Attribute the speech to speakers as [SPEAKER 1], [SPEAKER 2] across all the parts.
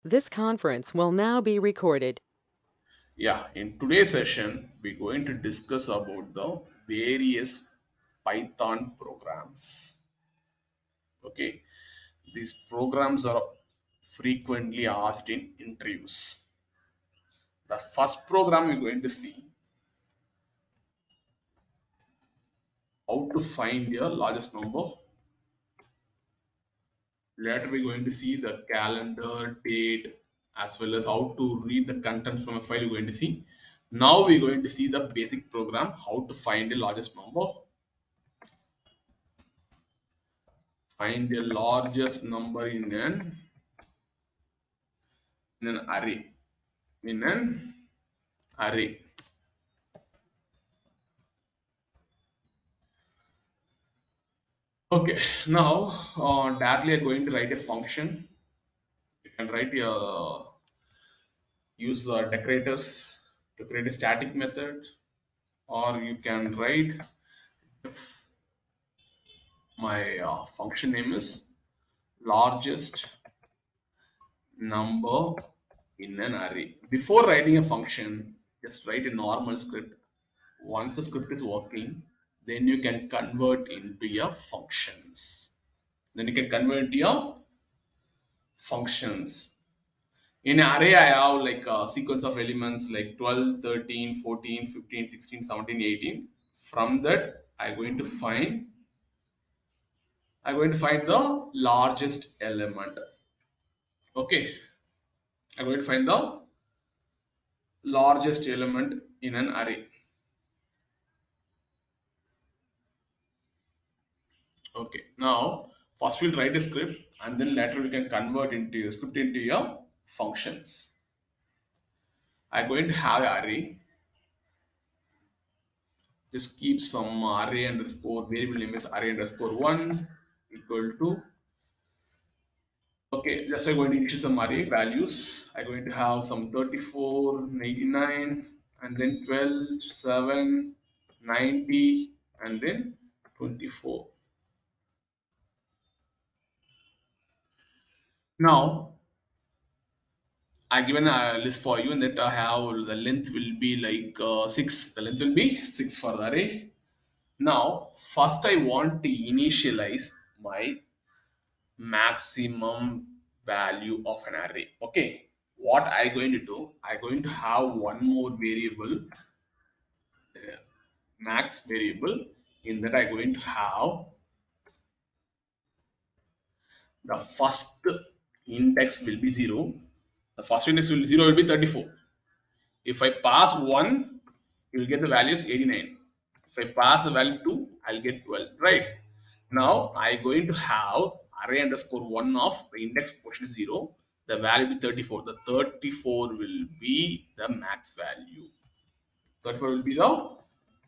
[SPEAKER 1] This conference will now be recorded.
[SPEAKER 2] Yeah, in today's session, we're going to discuss about the various Python programs. Okay, these programs are frequently asked in interviews. The first program we're going to see how to find your largest number. Later, we're going to see the calendar, date, as well as how to read the contents from a file. We're going to see. Now, we're going to see the basic program how to find the largest number. Find the largest number in an array. In an array. Okay, now directly I'm going to write a function. You can write use decorators to create a static method, or you can write if my function name is largest number in an array. Before writing a function, just write a normal script. Once the script is working, then you can convert into your functions. Then you can convert into your functions. In array, I have like a sequence of elements like 12, 13, 14, 15, 16, 17, 18. From that, I'm going to find the largest element. Okay, I'm going to find the largest element in an array. Okay, now first we'll write a script and then later we can convert into your script into your functions. I'm going to have an array. Just keep some array underscore variable name is array underscore one equal to. Okay, just I'm going to initialize some array values. I'm going to have some 34, 99, and then 12, 7, 90, and then 24. Now I given a list for you, and that I have the length will be like 6. The length will be 6 for the array. Now, first I want to initialize my maximum value of an array. Okay, what I going to do? I going to have one more variable, max variable. In that I going to have the first index will be 0. The first index will 0 will be 34. If I pass 1, you will get the value is 89. If I pass the value 2, I'll get 12. Right. Now I going to have array underscore 1 of the index portion is 0. The value will be 34. The 34 will be the max value. 34 will be the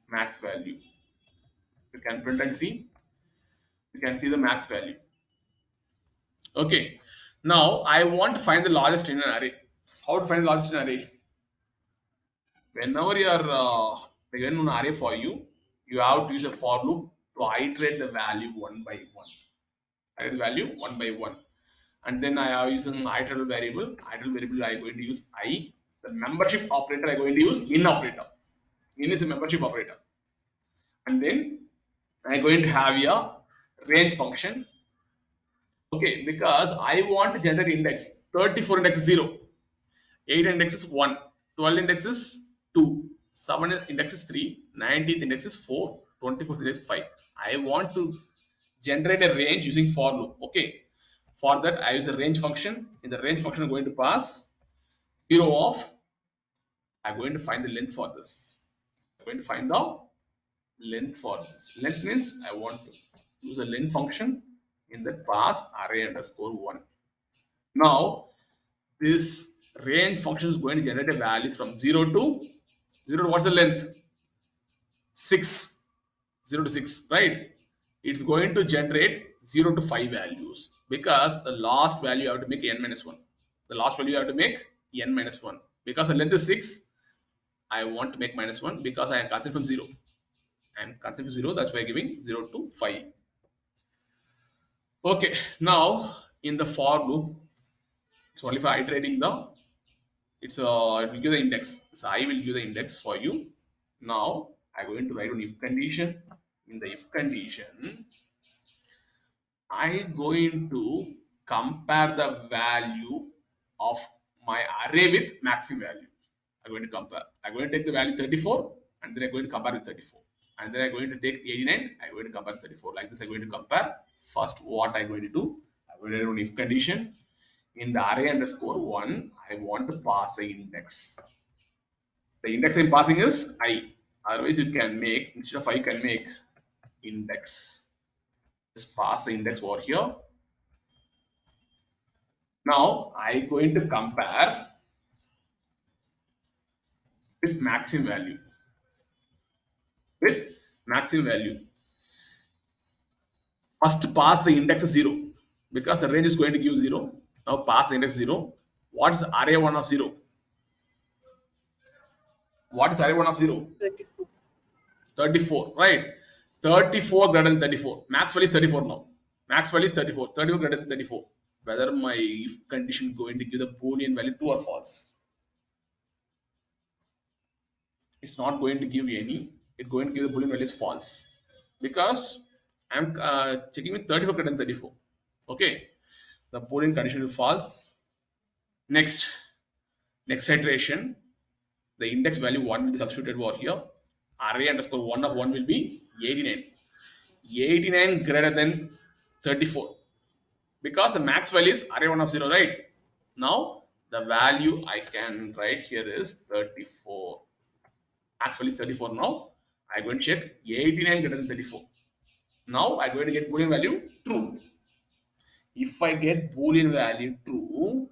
[SPEAKER 2] max value. You can print and see. You can see the max value. Okay. Now I want to find the largest in an array. How to find the largest in an array? Whenever you are given an array for you, you have to use a for loop to iterate the value one by one. Iterate the value one by one. And then I am using iterable variable. Iterable variable I am going to use I. The membership operator I am going to use in operator. In is a membership operator. And then I am going to have a range function. Okay, because I want to generate index. 34 index is 0. 8 index is 1, 12 index is 2, 7 index is 3, 19th index is 4, 24th index is 5. I want to generate a range using for loop. Okay. For that, I use a range function. In the range function, I'm going to pass 0 of. I'm going to find the length for this. I'm going to find the length for this. Length means I want to use a length function in that pass array underscore 1. Now, this range function is going to generate a value from 0 to 0 to what's the length? 6. 0 to 6, right? It's going to generate 0 to 5 values because the last value you have to make n minus 1. The last value you have to make n minus 1. Because the length is 6, I want to make minus 1 because I am considered from 0. I am considered from 0, that's why I'm giving 0 to 5. Okay, now in the for loop, It's only for iterating the, it will give the index. So I will give the index for you. Now I'm going to write an if condition. In the if condition, I'm going to compare the value of my array with maximum value. I'm going to compare. I'm going to take the value 34 and then I'm going to compare with 34. And then I'm going to take 89. I'm going to compare 34. Like this, I'm going to compare. First, what I'm going to do? I'm going to do an if condition. In the array underscore 1, I want to pass an index. The index I'm passing is I. Otherwise, you can make, instead of I, you can make index. Just pass the index over here. Now, I'm going to compare with maximum value. With maximum value. First pass the index is 0 because the range is going to give 0. Now pass the index 0. What is array 1 of 0? What is array 1 of 0?
[SPEAKER 1] 34.
[SPEAKER 2] 34, right? 34 greater than 34. Max value is 34 now. Max value is 34. 34 greater than 34. Whether my if condition going to give the Boolean value true or false? It's not going to give any. It's going to give the Boolean value is false because I'm checking with 34 greater than 34. Okay, the Boolean condition is false. Next iteration, the index value 1 will be substituted over here. Array underscore 1 of 1 will be 89. 89 greater than 34 because the max value is array 1 of 0, right? Now the value I can write here is 34. Max value is 34 now. I'm going to check 89 greater than 34. Now I'm going to get Boolean value true. If I get Boolean value true,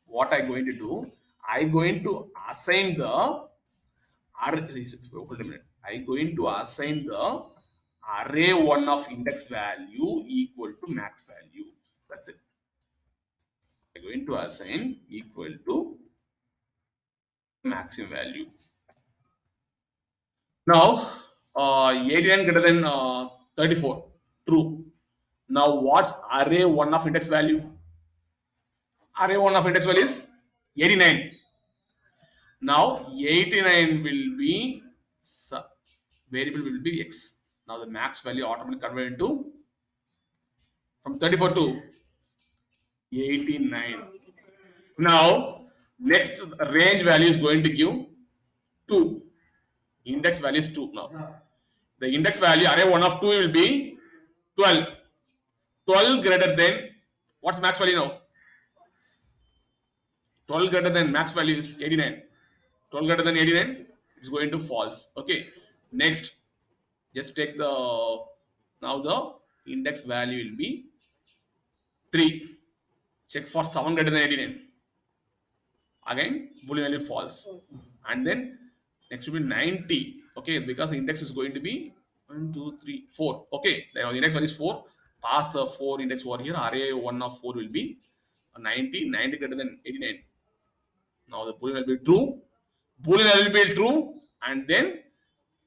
[SPEAKER 2] what I'm going to do? I'm going to assign the I'm going to assign the array 1 of index value equal to max value. That's it. I'm going to assign equal to maximum value. Now, 89 greater than 34. True. Now, what's array 1 of index value? Array 1 of index value is 89. Now, 89 will be, variable will be x. Now, the max value automatically converted into from 34 to 89. Now, next range value is going to give 2. Index value is 2 now. The index value array 1 of 2 will be 12. 12 greater than, what's max value now? 12 greater than max value is 89. 12 greater than 89 is going to false. Okay. Next, just take the, now the index value will be 3. Check for 7 greater than 89. Again, Boolean value false. And then next will be 90. Okay, because the index is going to be 1, 2, 3, 4. Okay, then the index value is 4. Pass the 4 index over here. Array 1 of 4 will be 90. 90 greater than 89. Now the Boolean will be true. Boolean value will be true. And then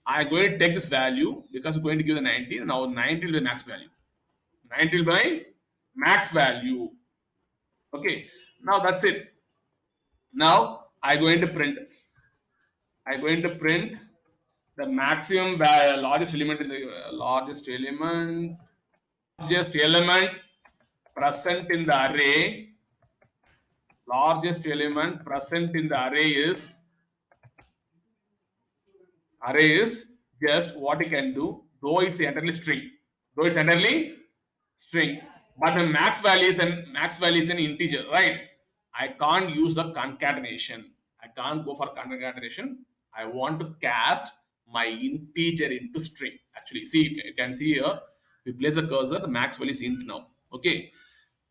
[SPEAKER 2] I am going to take this value because we're going to give the 90. Now 90 will be max value. 90 will be max value. Okay, now that's it. Now I'm going to print. I'm going to print the maximum largest element in the largest element present in the array. Largest element present in the array is just what you can do, though it's entirely string. But the max value is an integer, right? I can't use the concatenation. I can't go for concatenation. I want to cast my integer into string. Actually, see, you can see here, we place the cursor, the max value is int now. Okay.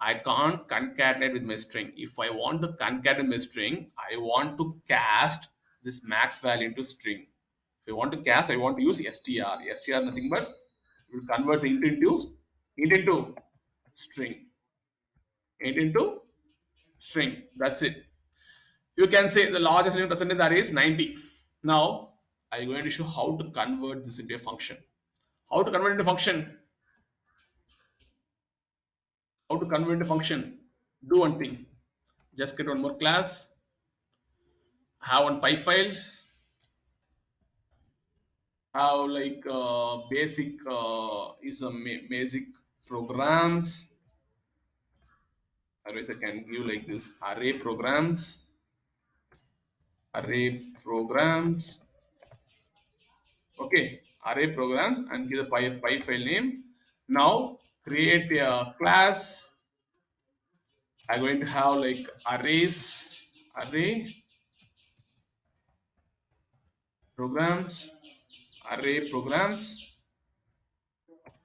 [SPEAKER 2] I can't concatenate with my string. If I want to concatenate my string, I want to cast this max value into string. If I want to cast, I want to use str. Str nothing but will convert the int into string. Int into string. That's it. You can say the largest element present in the array is 90. Now I'm going to show how to convert this into a function. How to convert into function? How to convert into function? Do one thing. Just create one more class. Have one py file. Have like basic is a basic programs. Otherwise, I can give like this array programs. Array programs. Okay, array programs and give the py file name. Now create a class. I'm going to have like array programs, array programs.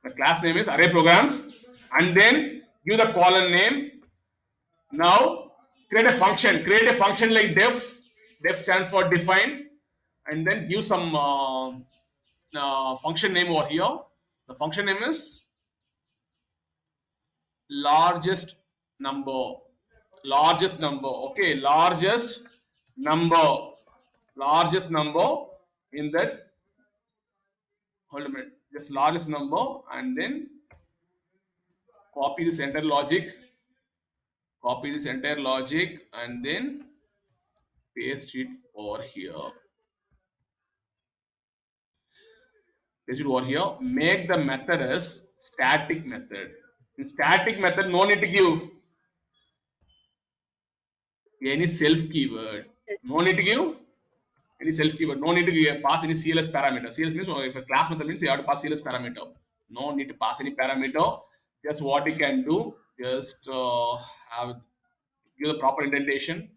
[SPEAKER 2] The class name is array programs, and then give the column name. Now create a function. Create a function like def. Def stands for define, and then give some function name over here. The function name is largest number. Largest number. Okay, number. Largest number in that. Hold a minute. Just largest number, and then copy this entire logic. Copy this entire logic, and then paste it over here. Paste it over here. Make the method as static method. In static method, no need to give any self keyword. No need to give any self keyword. No need to give, pass any CLS parameter. CLS means if a class method means you have to pass CLS parameter. No need to pass any parameter. Just what you can do, just have give the proper indentation.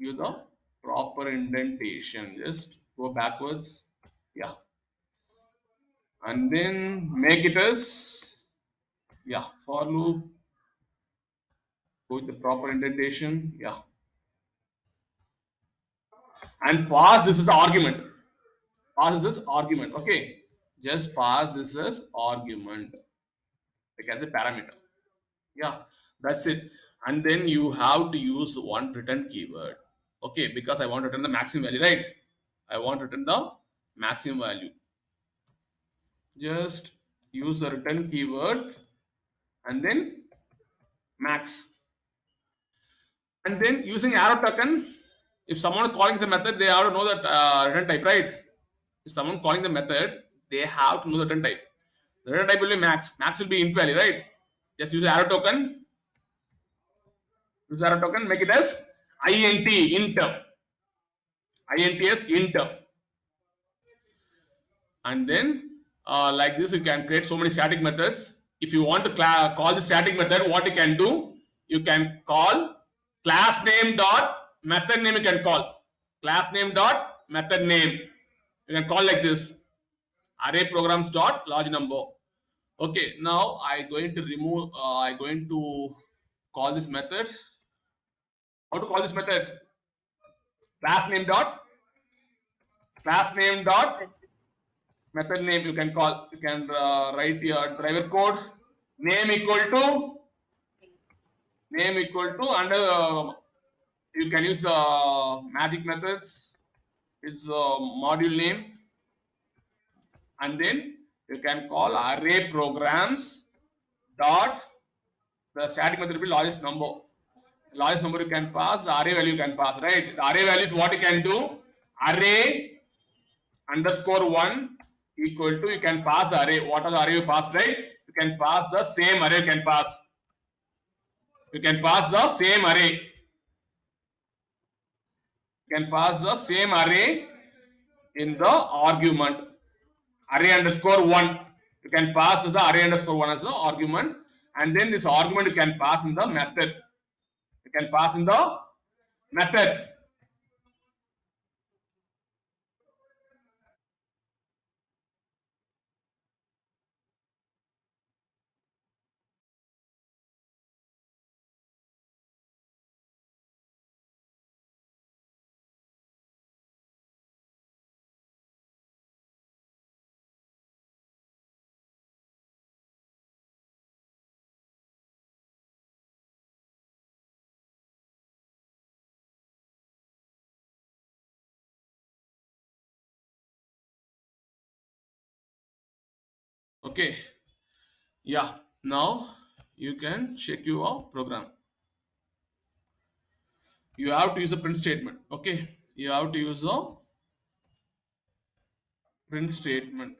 [SPEAKER 2] Give the proper indentation. Just go backwards. Yeah, and then make it as for loop. Go with the proper indentation. Yeah, and pass this as argument. Pass this as argument. Okay, just pass this as argument. Like as a parameter. Yeah, that's it. And then you have to use one return keyword. Okay, because I want to return the maximum value, right? I want to return the maximum value. Just use the return keyword and then max. And then using arrow token, if someone is calling the method, they have to know that return type, right? If someone calling the method, they have to know the return type. The return type will be max. Max will be int value, right? Just use arrow token. Use arrow token. Make it as int int. Int as int. And then like this, you can create so many static methods. If you want to call the static method, what you can do, you can call class name dot method name. You can call class name dot method name. You can call like this array programs dot large number. Okay, now I going to remove. I going to call this method. How to call this method? Class name dot method name. You can call. You can write your driver code. Name equal to and you can use magic methods. It's module name, and then you can call array programs dot the static method will be largest number. Largest number you can pass, the array value you can pass, right? The array value is what you can do. Array underscore 1 equal to, you can pass the array. What are the array you passed, right? You can pass the same array you can pass. You can pass the same array. You can pass the same array in the argument. Array underscore 1. You can pass as the array underscore 1 as the argument. And then this argument you can pass in the method. You can pass in the method. Okay. Yeah. Now you can check your program. you have to use a print statement. Okay, you have to use a print statement.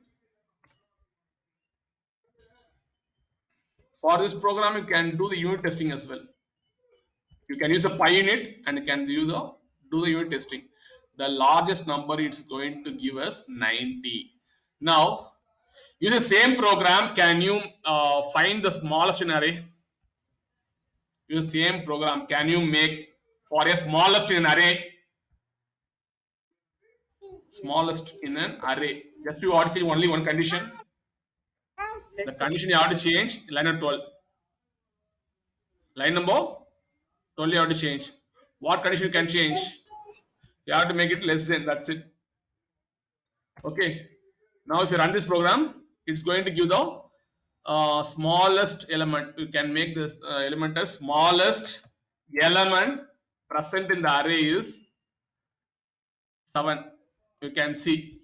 [SPEAKER 2] For this program, you can do the unit testing as well. You can use a PyUnit and you can use a do the unit testing. The largest number it's going to give us 90. Now, use the same program. Can you find the smallest in array? Use the same program. Can you make for a smallest in an array? Smallest in an array. Just you want to change only one condition. The condition you have to change line number 12. Line number 12 you have to change. What condition you can change? You have to make it less than. That's it. Okay. Now if you run this program, it's going to give the smallest element. You can make this element as smallest element present in the array is 7. You can see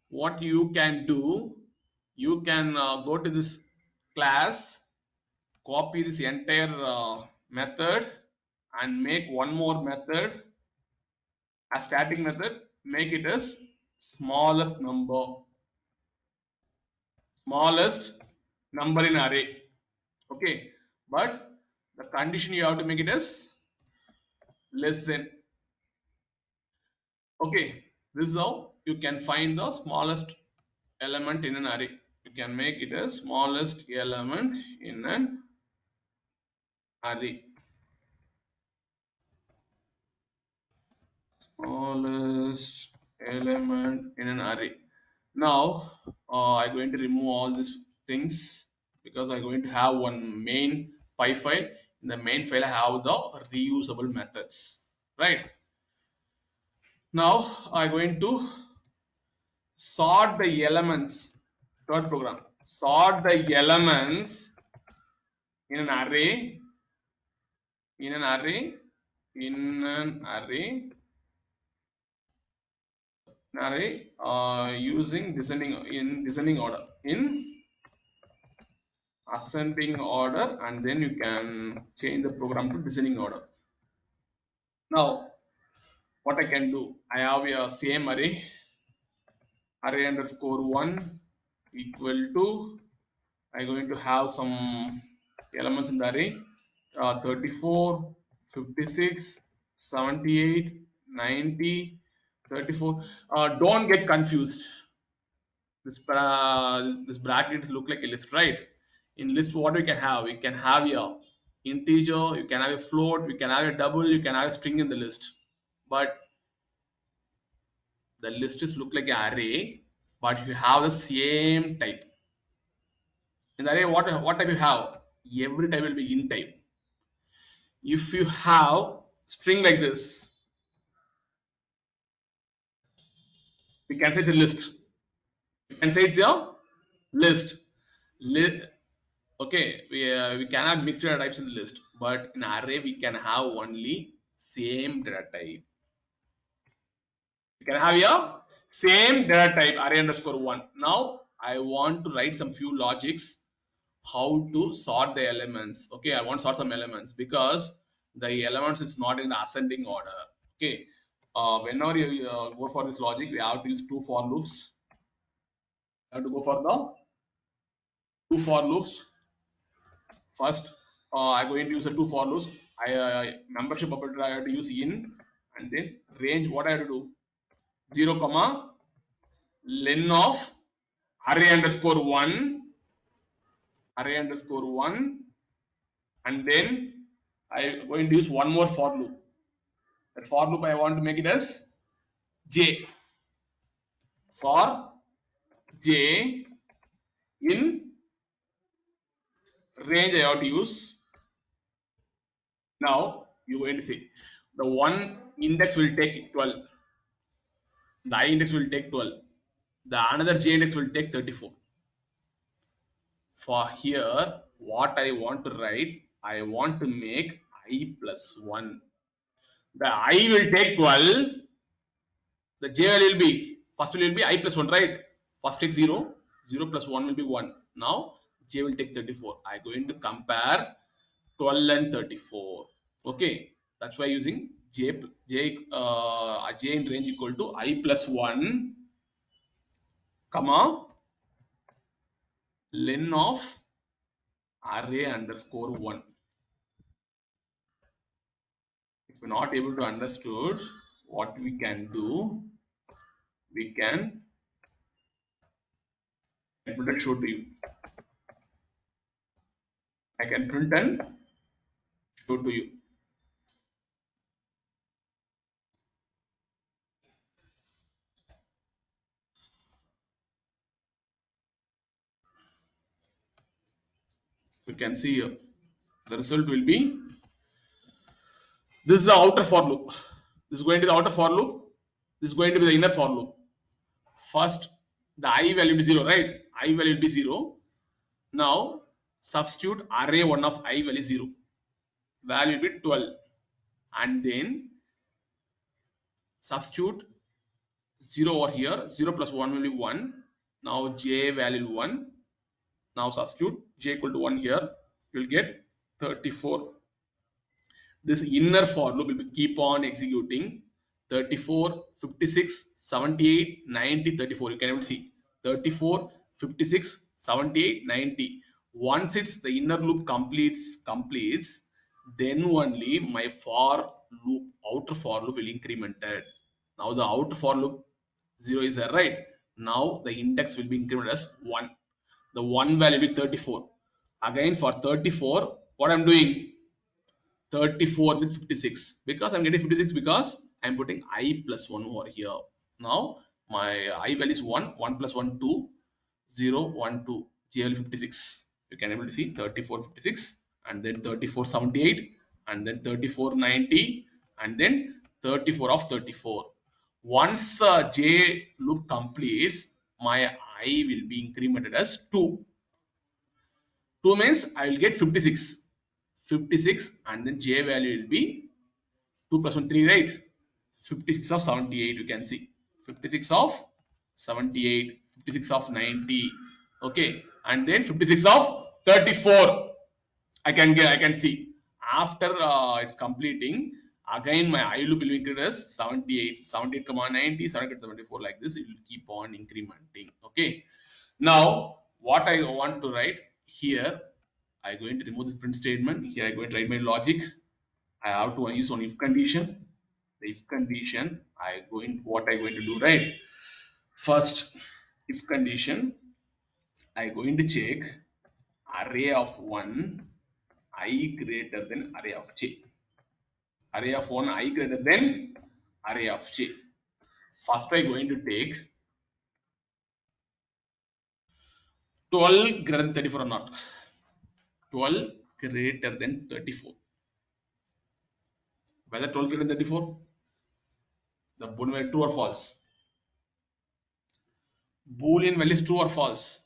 [SPEAKER 2] what you can do. You can go to this class, copy this entire method and make one more method, a static method, make it as smallest number in array. Okay, but the condition you have to make it as less than. Okay, this is how you can find the smallest element in an array. You can make it as smallest element in an array. Smallest element in an array. Now I'm going to remove all these things because I'm going to have one main py file. In the main file I have the reusable methods, right? Now I'm going to sort the elements. Third program, sort the elements in an array in an array using descending order, in ascending order, and then you can change the program to descending order. Now what I can do, I have a same array underscore 1 equal to, I'm going to have some elements in the array 34, 56, 78, 90, 34. Don't get confused. This bracket look like a list, right? In list, what we can have? We can have a integer, you can have a float, we can have a double, you can have a string in the list. But the list is look like an array, but you have the same type. In the array, what type you have? Every type will be int type. If you have string like this, we can say it's a list. You can say it's a list. Okay, we cannot mix data types in the list, but in array we can have only same data type. You can have a same data type array underscore 1. Now I want to write some few logics how to sort the elements. Okay, I want to sort some elements because the elements is not in the ascending order. Okay, whenever you go for this logic, we have to use two for loops. You have to go for the two for loops. First, I'm going to use the two for loops. Membership operator I have to use in, and then range. What I have to do? 0 comma len of array underscore 1, and then I'm going to use one more for loop. That for loop I want to make it as j. For j in range I have to use. Now you're going to see the one index will take 12, the I index will take 12, the another j index will take 34. For here, what I want to write, I want to make I plus 1. The I will take 12, the j will be, first will be I plus 1, right? First take 0, 0 plus 1 will be 1. Now j will take 34. I am going to compare 12 and 34. Okay. That's why using j in range equal to I plus 1 comma len of array underscore 1. If we're not able to understood, what we can do, we can print and show to you. I can print and show to you. We can see here. The result will be, this is the outer for loop. This is going to be the outer for loop. This is going to be the inner for loop. First, the I value will be 0, right? I value will be 0. Now, substitute array 1 of I value 0. Value will be 12. And then substitute 0 over here. 0 plus 1 will be 1. Now, j value 1. Now, substitute j equal to 1 here. You will get 34. This inner for loop will keep on executing 34, 56, 78, 90, 34. You can able to see 34, 56, 78, 90. Once it's the inner loop completes, then only my for loop, outer for loop will incremented. Now the outer for loop 0 is there, right? Now the index will be incremented as 1. The 1 value will be 34. Again for 34, what I'm doing? 34 with 56, because I'm getting 56 because I'm putting I plus 1 over here. Now my I value is 1, 1 plus 1, 2, 0, 1, 2, j value 56. You can able to see 34, 56, and then 34, 78, and then 34, 90, and then 34 of 34. Once j loop completes, my I will be incremented as 2. 2 means I will get 56. 56, and then j value will be 2 plus 1, 3, right? 56 of 78, you can see. 56 of 78, 56 of 90, okay, and then 56 of 34. I can see. After it's completing, again my I loop will increase 78, 78, 90, 78, 74, like this. It will keep on incrementing. Okay. Now, what I want to write here, I'm going to remove this print statement. Here I'm going to write my logic. I have to use one if condition. The if condition, what I'm going to do, right? First, if condition, I'm going to check array of 1 I greater than array of j. Array of 1 I greater than array of j. First, I'm going to take 12 greater than 34 or not. 12 greater than 34. Whether 12 greater than 34? The boolean value true or false? Boolean value is true or false?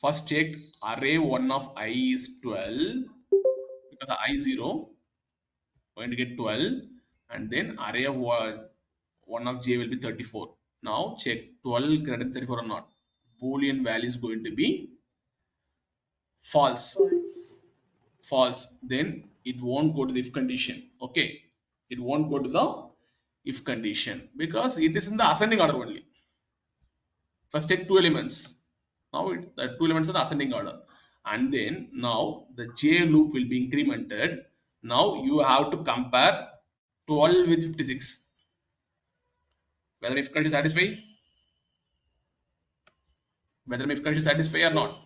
[SPEAKER 2] First check array 1 of I is 12, because the I 0 going to get 12, and then array of 1 of j will be 34. Now check 12 greater than 34 or not. Boolean value is going to be false. False. Then it won't go to the if condition. Okay, it won't go to the if condition because it is in the ascending order only. First take 2 elements. Now the 2 elements are the ascending order, and then now the j loop will be incremented. Now you have to compare 12 with 56. Whether if condition satisfy, whether if condition satisfy or not.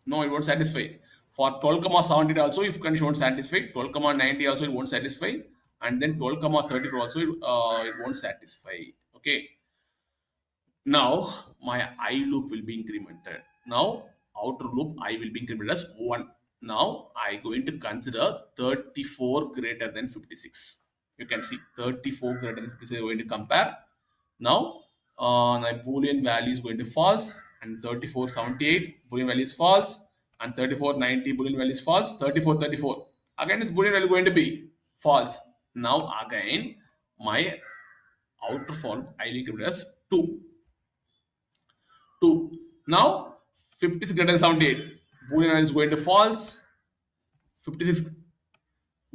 [SPEAKER 2] No, it won't satisfy. For 12, 70 also, if condition won't satisfy, 12, 90 also it won't satisfy, and then 12, 34 also it won't satisfy. Okay. Now my I loop will be incremented. Now outer loop I will be incremented as 1. Now I going to consider 34 greater than 56. You can see 34 greater than 56. Going to compare. Now my boolean value is going to false, and 34 78 boolean value is false, and 34 90 boolean value is false. 34 34 again this boolean value going to be false. Now again my outer form I will increment as 2. 2. Now 56 greater than 78. Boolean value is going to false. 56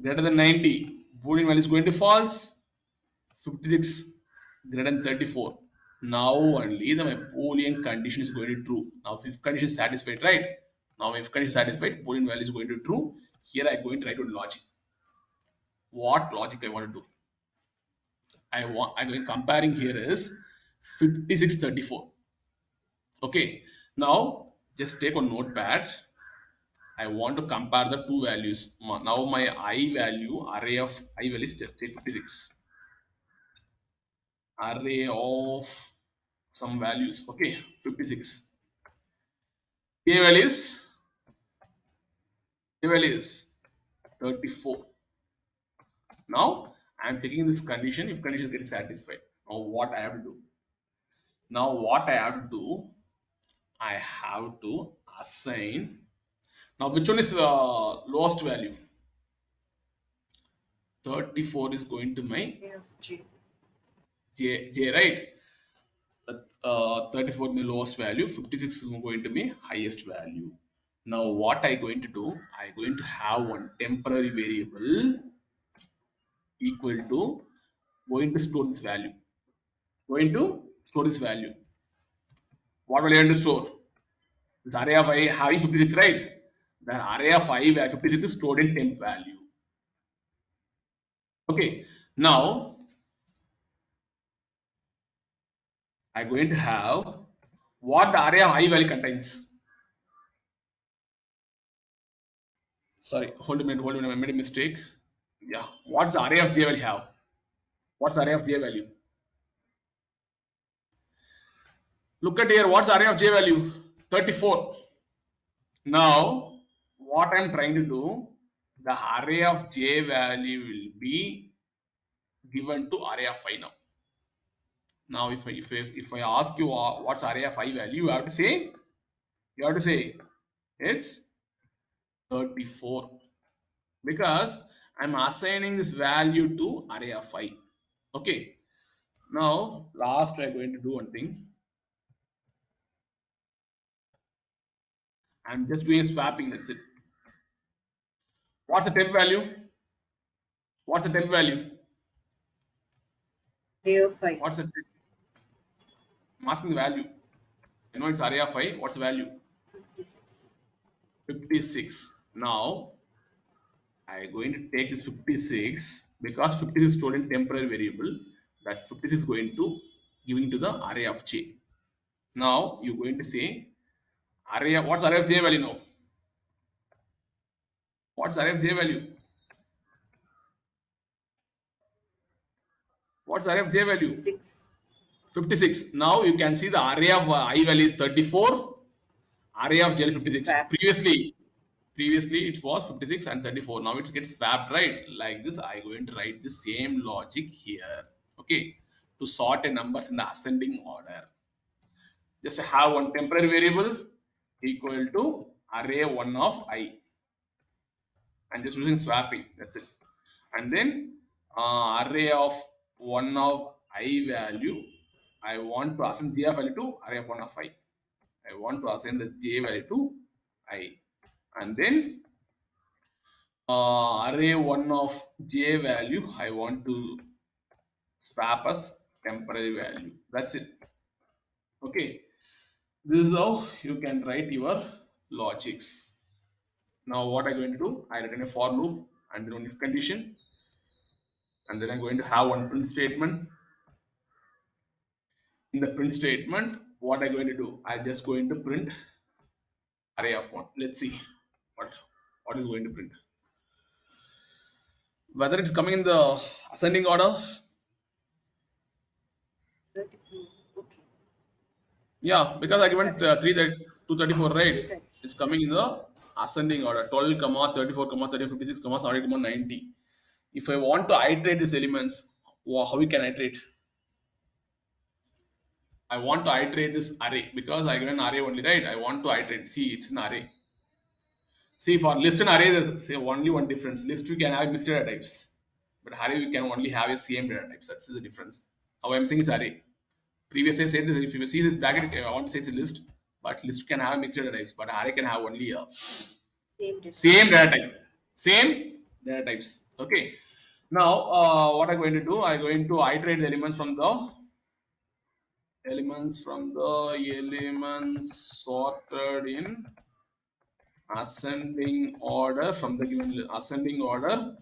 [SPEAKER 2] greater than 90, Boolean value is going to false. 56 greater than 34. Now only the Boolean condition is going to true. Now if condition is satisfied, right? Now if condition is satisfied, Boolean value is going to true. Here I am going to write down logic. What logic I want to do? I'm going comparing here is 56 34. Okay. Now just take a notepad. I want to compare the two values. Now my I value, array of I value is just take 56. Array of some values. Okay, 56. K value is 34. Now I am taking this condition. If condition gets satisfied, now what I have to do? Now what I have to do? I have to assign. Now which one is lowest value? 34 is going to my J, right? 34 is my lowest value, 56 is going to be highest value. Now what I going to do? I going to have one temporary variable equal to going to store this value. Going to store this value. What will I going to store? This array of I having 56, right? The array of I where 56 is stored in temp value. Okay. Now I'm going to have what the array of I value contains. Sorry, hold a minute, I made a mistake. Yeah, what's the array of J value have? What's the array of J value? Look at here, what's the array of J value? 34. Now, what I'm trying to do, the array of J value will be given to array of I now. Now, if I ask you what's array of I value, you have to say it's 34 because I'm assigning this value to array of I. Okay. Now, last I'm going to do one thing. I'm just doing swapping. That's it. What's the temp value? What's the temp value?
[SPEAKER 3] Array of I.
[SPEAKER 2] What's the temp? I'm asking the value. You know it's array of I. What's the value?
[SPEAKER 3] 56.
[SPEAKER 2] 56. Now I'm going to take this 56 because 56 is stored in temporary variable. That 56 is going to giving to the array of J. Now you're going to say array of what's array of J value now? What's array of J value? What's array of J value?
[SPEAKER 3] 56.
[SPEAKER 2] 56. Now you can see the array of I value is 34. Array of J value 56.
[SPEAKER 3] Swap.
[SPEAKER 2] Previously it was 56 and 34. Now it gets swapped, right? Like this, I going to write the same logic here. Okay, to sort a numbers in the ascending order. Just have one temporary variable equal to array 1 of I. And just using swapping. That's it. And then array of 1 of I value. I want to assign J value to array of 1 of I. I want to assign the J value to I. And then array 1 of J value, I want to swap as temporary value. That's it. Okay. This is how you can write your logics. Now what I'm going to do, I written a for loop and then if condition. And then I'm going to have one print statement. In the print statement, what I'm going to do, I'm just going to print array of 1. Let's see what is going to print. Whether it's coming in the ascending order.
[SPEAKER 3] 34. Okay.
[SPEAKER 2] Yeah, because I given 234, right?
[SPEAKER 3] Types.
[SPEAKER 2] It's coming in the ascending order 12, 34, 30, 56, 70, 90. If I want to iterate these elements, how we can iterate? I want to iterate this array because I given array only, right? I want to iterate. See, it's an array. See, for list and array, there's say only one difference. List you can have mixed data types, but array you can only have a same data types. That's the difference. How I'm saying it's array. Previously I said this, if you see this bracket, I want to say it's a list, but list can have mixed data types, but array can have only a same data type. Same data types. Okay. Now, what I'm going to do, I'm going to iterate the elements from the elements sorted in ascending order from the given ascending order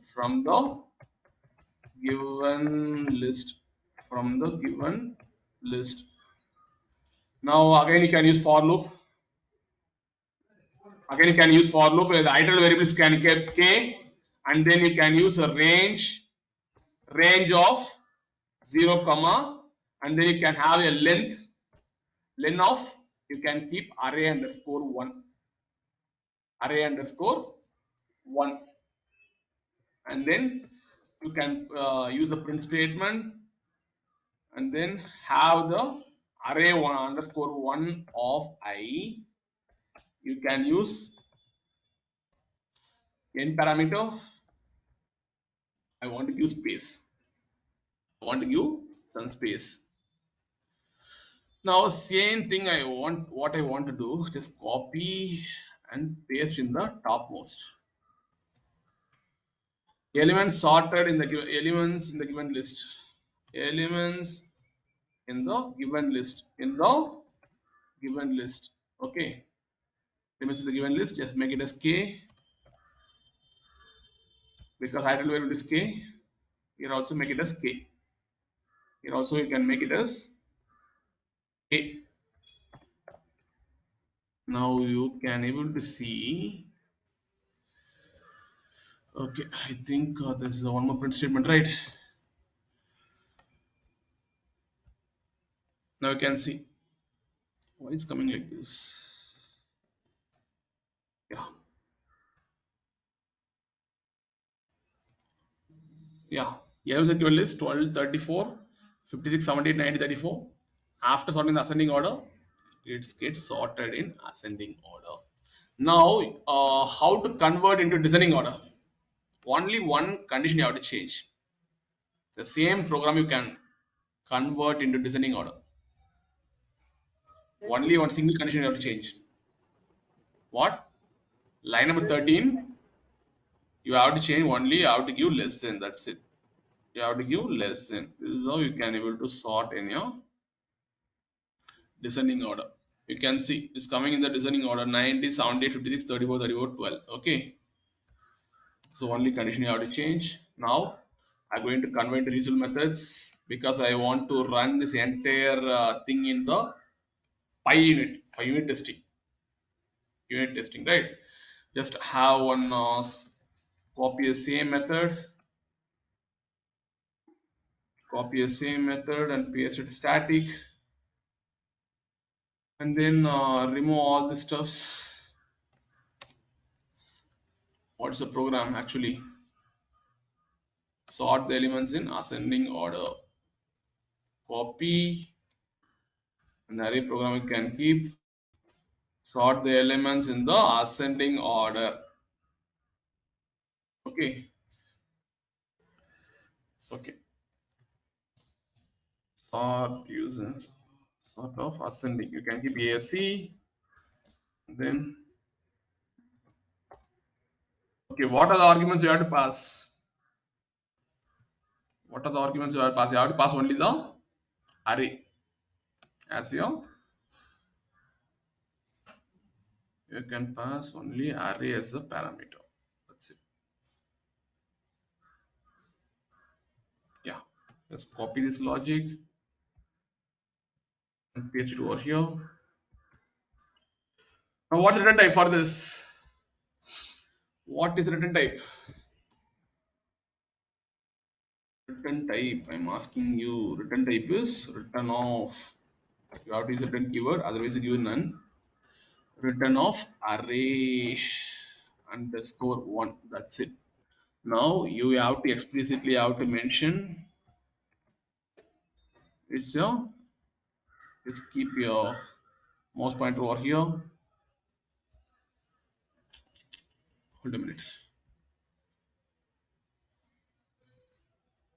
[SPEAKER 2] given list from the given list. Now again you can use for loop. Again you can use for loop. The iteral variables can get k, and then you can use a range of 0 comma, and then you can have a len of, you can keep array underscore 1, and then you can use a print statement, and then have the array 1 underscore 1 of I. You can use n parameter. I want to use space. I want to give some space. Now same thing what I want to do, just copy and paste in the topmost. Elements sorted in the given elements in the given list. Elements in the given list. Okay. Elements in the given list, just make it as k, because iteral variable is k. Here also make it as k. Here also you can make it as k. Now you can able to see. Okay, I think this is one more print statement, right? Now you can see why it's coming like this. Yeah, yeah. Here is the given list 12, 34, 56, 78, 90, 34. After sorting the ascending order, it gets sorted in ascending order. Now, how to convert into descending order? Only one condition you have to change. The same program you can convert into descending order. Only one single condition you have to change. What? Line number 13, you have to change only, you have to give less than, that's it. You have to give less than. This is how you can able to sort in your descending order. You can see it's coming in the descending order 90, 70, 56, 34, 34, 12. Okay. So only condition you have to change. Now I'm going to convert the reusable methods because I want to run this entire thing in the pi unit testing, right? Just have one copy the same method, and paste it static, and then remove all the stuffs. What's the program actually? Sort the elements in ascending order. Copy, and the array program you can keep. Sort the elements in the ascending order. Okay. Okay. Sort using sort of ascending. You can keep ASC. Then okay, what are the arguments you have to pass? What are the arguments you have to pass? You have to pass only the array as your. You can pass only array as a parameter. That's it. Yeah. Just copy this logic and paste it over here. Now, what's the return type for this? What is return type? Return type, I'm asking you. Return type is return of. You have to use the return keyword, otherwise you give none. Return of array underscore 1. That's it. Now you have to explicitly have to mention it's your. Just keep your mouse pointer over here. Hold a minute.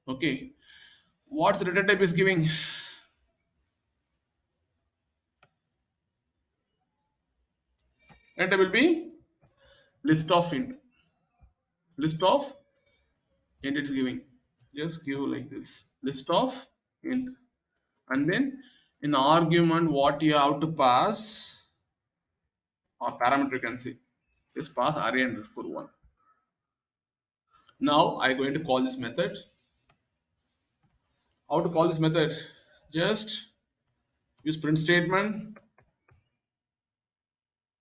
[SPEAKER 2] Okay. What's the return type is giving? Return type will be list of int. List of int it's giving. Just give like this list of int, and then in argument what you have to pass, or parameter you can say, just pass array underscore 1. Now I'm going to call this method. How to call this method? Just use print statement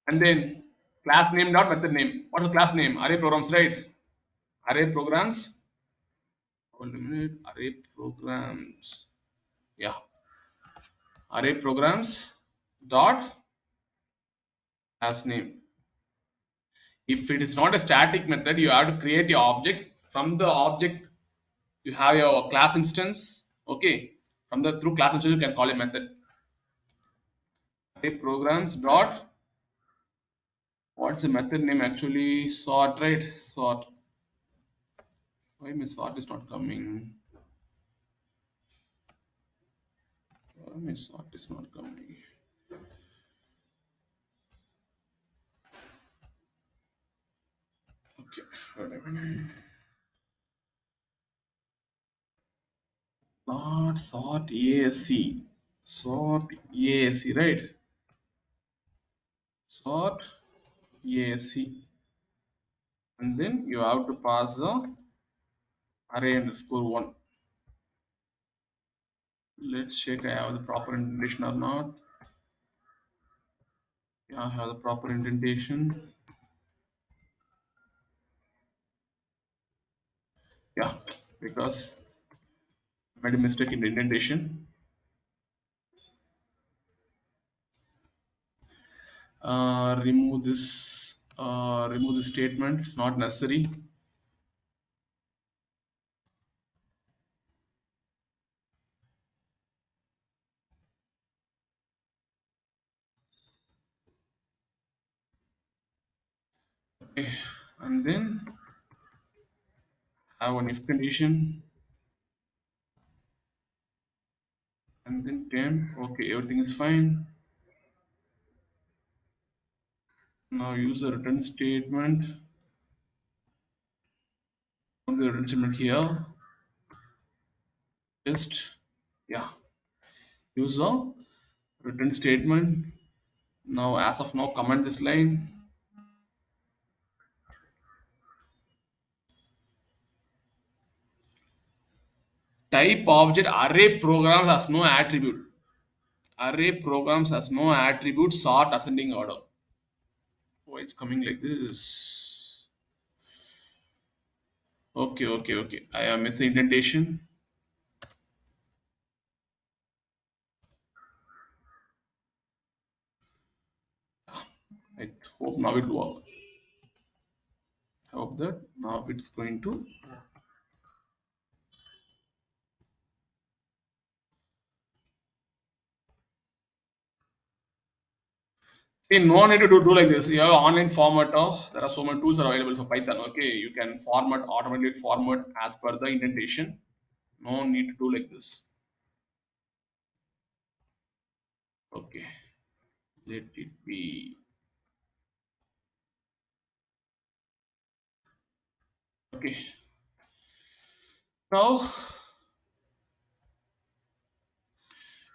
[SPEAKER 2] and then class name dot method name. What is the class name? Array programs, right? Array programs. Hold a minute. Array programs. Yeah. Array programs dot class name. If it is not a static method, you have to create your object. From the object, you have your class instance. Okay. From the through class instance, you can call a method. Array programs dot, what's the method name actually? Sort, right? Sort. Why my sort is not coming? Why my sort is not coming? Okay, hold a minute. Not sort ASC. Sort ASC, right? Sort ASC. And then you have to pass the array underscore 1. Let's check I have the proper indentation or not. Yeah, I have the proper indentation. Yeah, because I made a mistake in the indentation. Remove this. Remove the statement. It's not necessary. Okay, and then have an if condition, and then temp. Okay, everything is fine. Now use the return statement. Put the return statement here. Just, yeah, use the return statement. Now as of now, comment this line. Type object array programs has no attribute. Array programs has no attribute sort ascending order. Why it's coming like this? Okay. I am missing indentation. I hope now it will work. I hope that now it's going to. See, no need to do like this. You have online formatter. There are so many tools that are available for Python. Okay, you can format, automatically format as per the indentation. No need to do like this. Okay, let it be. Okay, now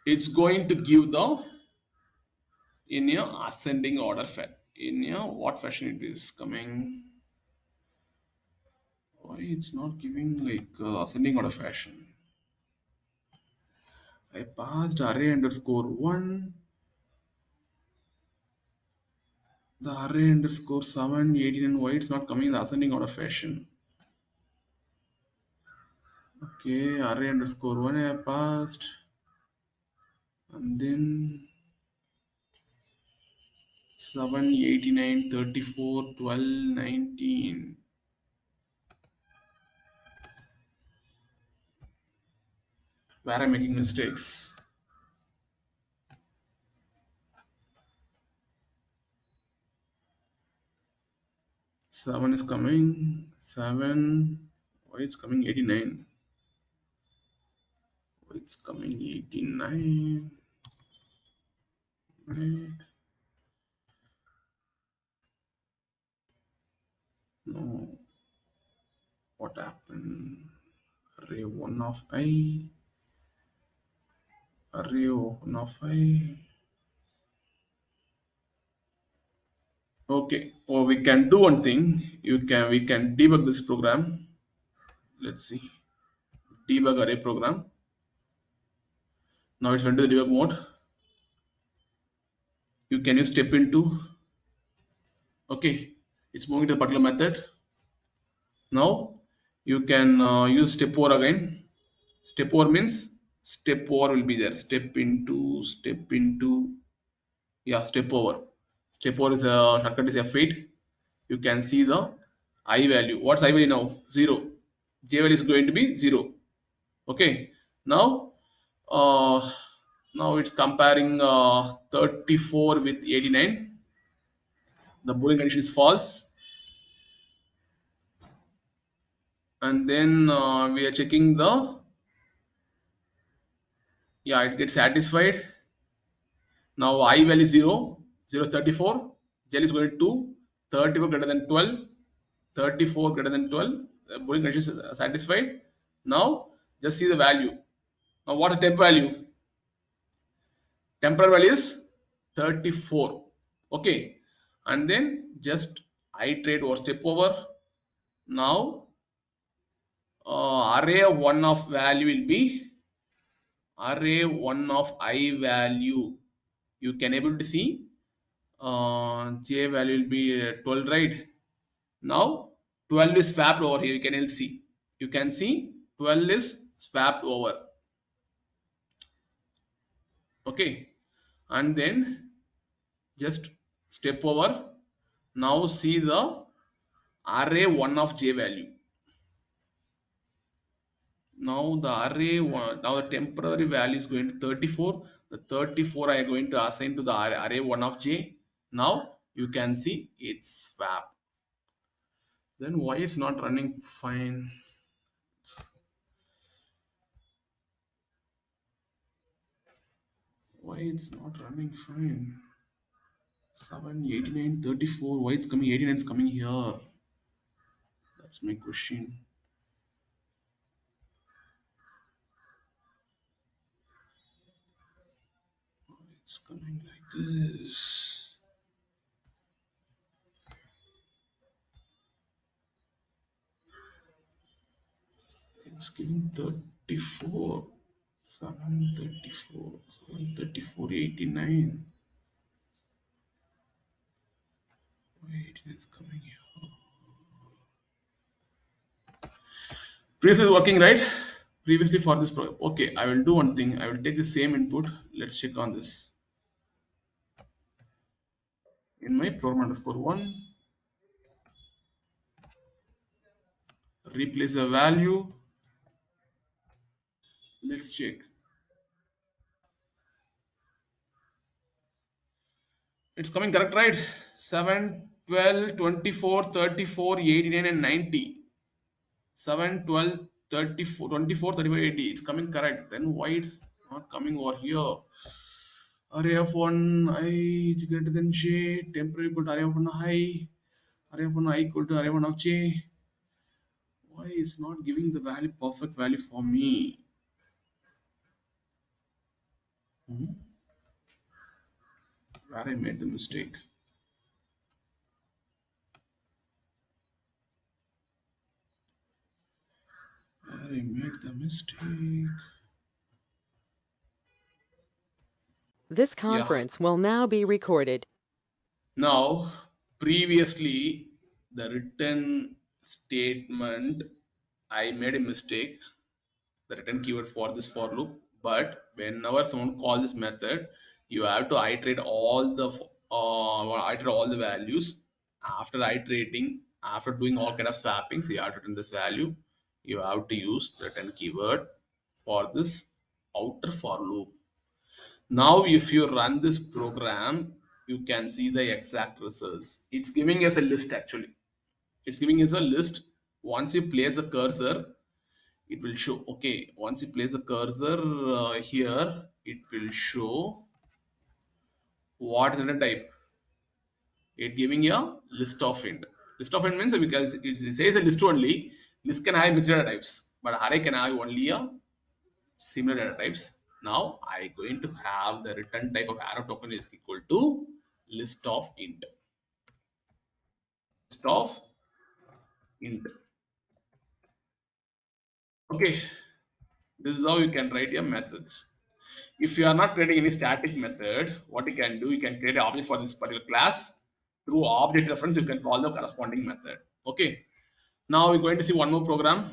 [SPEAKER 2] it's going to give the in your ascending order in your what fashion it is coming. Why it's not giving like ascending order fashion? I passed array underscore 1, the array underscore 7, 18, and why it's not coming in the ascending order fashion? Okay, array underscore 1 I passed, and then 7, 89, 34, 12, 19. Where I'm making mistakes. Seven is coming. 7. Why it's coming 89? Why it's coming 89? Right. No. What happened? Array 1 of I, array 1 of I. Okay, or we can do one thing. We can debug this program. Let's see. Debug array program. Now it's went to the debug mode. You can use step into. Okay, it's moving to a particular method. Now you can use step over again. Step over means step over will be there. Step into. Yeah, step over. Step over is a shortcut is F8. You can see the I value. What's I value now? 0. J value is going to be 0. Okay. Now, uh, now it's comparing 34 with 89. The Boolean condition is false. And then we are checking the, yeah, it gets satisfied. Now I value is 0, 0 is 34, J is going to 34 greater than 12, 34 greater than 12, the Boolean condition is satisfied. Now just see the value. Now what is the temp value? Temporal value is 34. Okay, and then just iterate or step over. Now array 1 of value will be array 1 of I value. You can able to see j value will be 12, right? Now 12 is swapped over here. You can see. You can see 12 is swapped over. Okay, and then just step over. Now see the array 1 of j value. Now the array 1, now the temporary value is going to 34. The 34 I am going to assign to the array 1 of j. Now you can see it's swapped. Then why it's not running fine? Why it's not running fine? 7, 89, 34. Why it's coming? 89 is coming here. That's my question. It's coming like this. It's giving 34. 734. 734, 89. Why 89 is coming here? Previously working, right? Previously for this program. Okay, I will do one thing. I will take the same input. Let's check on this. In my program underscore 1, replace the value. Let's check. It's coming correct, right? 7, 12, 24, 34, 89 and 90. 7, 12, 34, 24, 34, 80. It's coming correct. Then why it's not coming over here? Array of 1 I is greater than j, temporary equal to array of 1 I, array of 1 I equal to array 1 of j. Why is not giving the value, perfect value for me? Where I made the mistake. Where I made the mistake.
[SPEAKER 1] This conference will now be recorded.
[SPEAKER 2] Now, previously, the written statement, I made a mistake, the written keyword for this for loop. But whenever someone calls this method, you have to iterate all the values. After iterating, after doing all kind of swappings, you have to return this value. You have to use the written keyword for this outer for loop. Now if you run this program, you can see the exact results. It's giving us a list actually. It's giving us a list. Once you place a cursor, it will show. Okay, once you place a cursor here, it will show what is the type. It giving a list of int. List of int means because it says a list only. List can have mixed data types, but array can have only a similar data types. Now I going to have the return type of arrow token is equal to list of int. List of int. Okay, this is how you can write your methods. If you are not creating any static method, what you can do, you can create an object for this particular class. Through object reference, you can call the corresponding method. Okay. Now we're going to see one more program.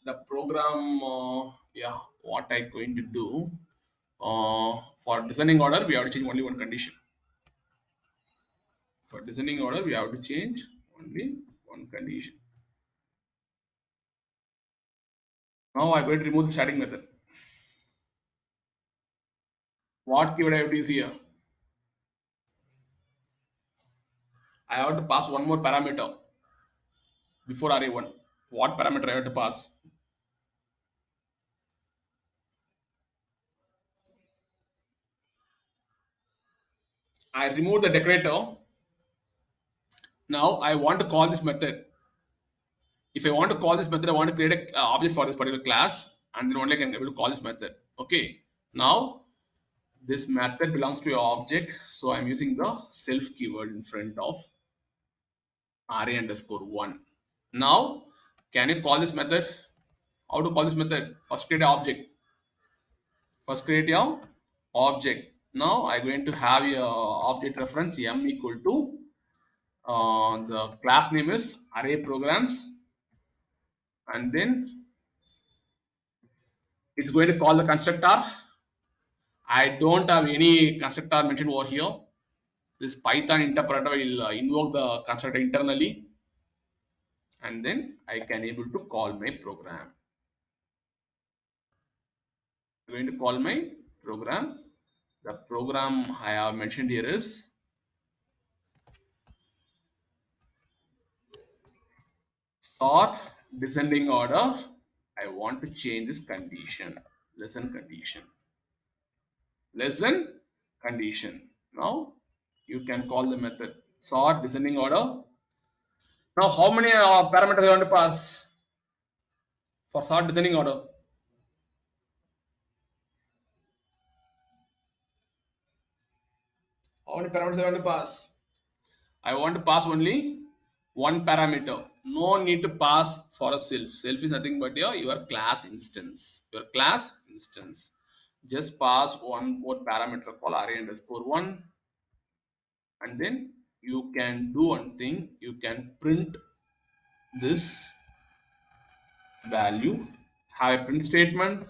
[SPEAKER 2] The program, yeah, what I'm going to do. For descending order, we have to change only one condition. For descending order, we have to change only one condition. Now I'm going to remove the static method. What keyword I have to use here? I have to pass one more parameter before array1. What parameter I have to pass? I remove the decorator. Now I want to call this method. If I want to call this method, I want to create an object for this particular class, and then only I can be able to call this method. Okay. Now this method belongs to your object, so I'm using the self keyword in front of array underscore 1. Now, can you call this method? How to call this method? First create an object. First create your object. Now I'm going to have your object reference m equal to the class name is array programs, and then it's going to call the constructor. I don't have any constructor mentioned over here. This Python interpreter will invoke the constructor internally, and then I can able to call my program. I'm going to call my program. The program I have mentioned here is sort descending order. I want to change this condition, lesson condition. Lesson condition. Now you can call the method sort descending order. Now how many parameters I want to pass for sort descending order? How many parameters I want to pass? I want to pass only one parameter. No need to pass for a self. Self is nothing but your class instance. Your class instance. Just pass one more parameter called array underscore 1, and then you can do one thing. You can print this value. Have a print statement.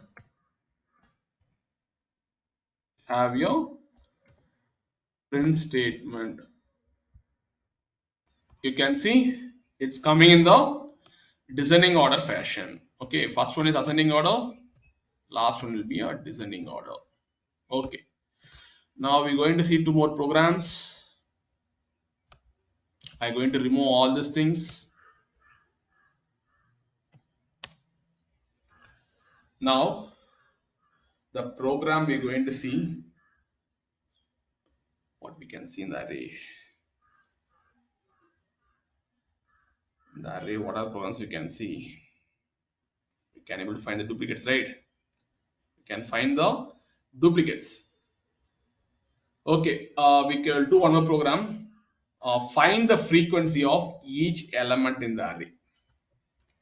[SPEAKER 2] Have your print statement. You can see it's coming in the descending order fashion. Okay, first one is ascending order, last one will be a descending order. Okay, now we're going to see two more programs. I'm going to remove all these things. Now the program we're going to see what we can see in the array. In the array, what are programs we can see? We can able to find the duplicates, right? We can find the duplicates. Okay, we can do one more program. Find the frequency of each element in the array.